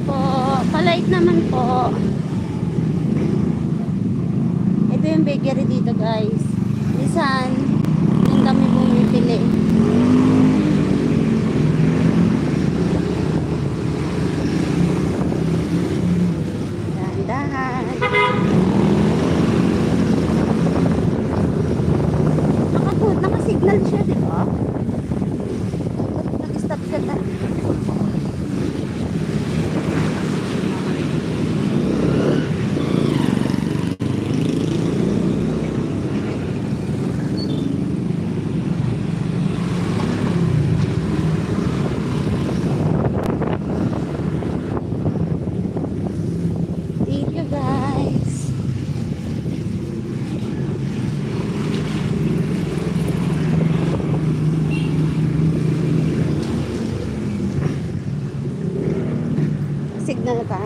po. Palike naman po. Ito yung bakery dito guys. Minsan, yung dami bumibili. Dahan-dahan. Naka-signal siya, di ba? Nag-stop siya na. Thank you guys. Signal ka?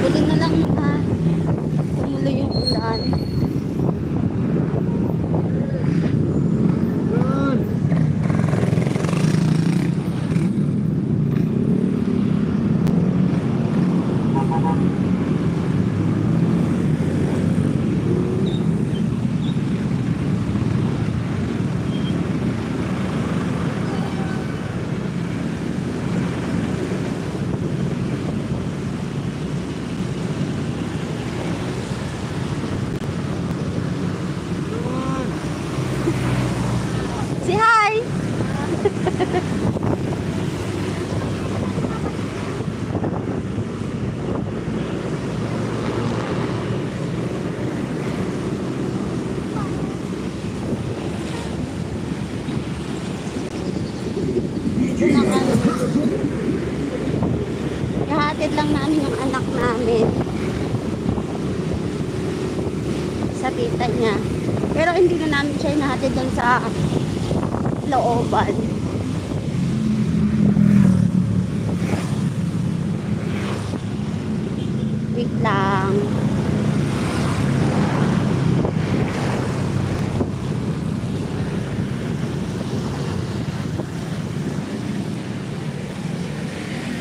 Huli na lang ha. Tumuloy yung ulan. Say hi! Ihahatid lang namin yung anak namin sa tita niya. Pero hindi na namin siya ihahatid doon sa looban. Wait lang.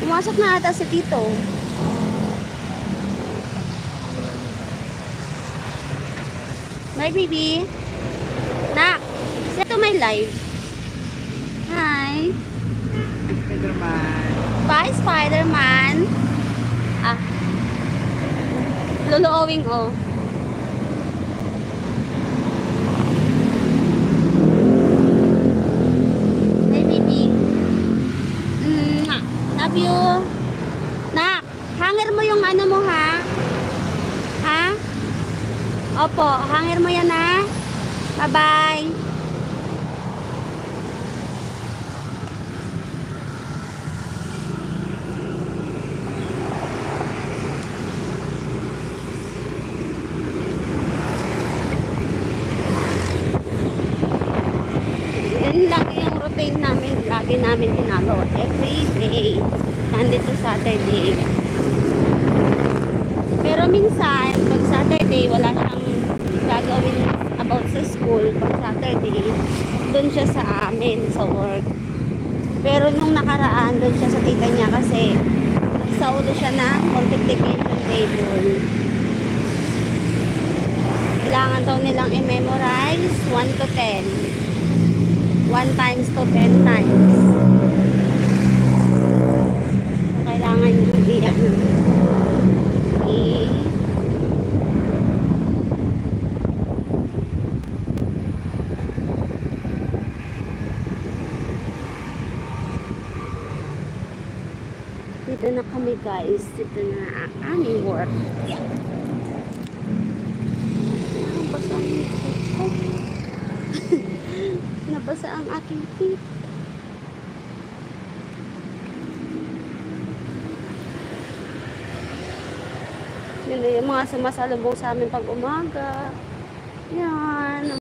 Pumasok na ata si Tito. My baby. Nak, say to my live. Hi. Spider-Man. Bye, Spider-Man. Ah. Luluowing, oh. Hey, baby. Love you. Nak, hanger mo yung ano mo, ha? Ha? Opo, hanger mo yan, ha? Bye-bye. Lagi yung routine namin, lagi namin ginagawa every day, Monday to Saturday. Pero minsan pag Saturday wala siyang gagawin about sa school. Pag Saturday doon siya sa amin sa work. Pero nung nakaraan doon siya sa tita niya kasi sa ulo siya na multiplication table. Kailangan daw nilang i-memorize 1 to 10. 1 times to 10 times. Kailangan yung iyan. Dito na kami guys. Dito na ang aming work. Nabasa ang nabasa ang aking feet. Yun na yung mga sumasalubong sa amin pag umaga. Yan.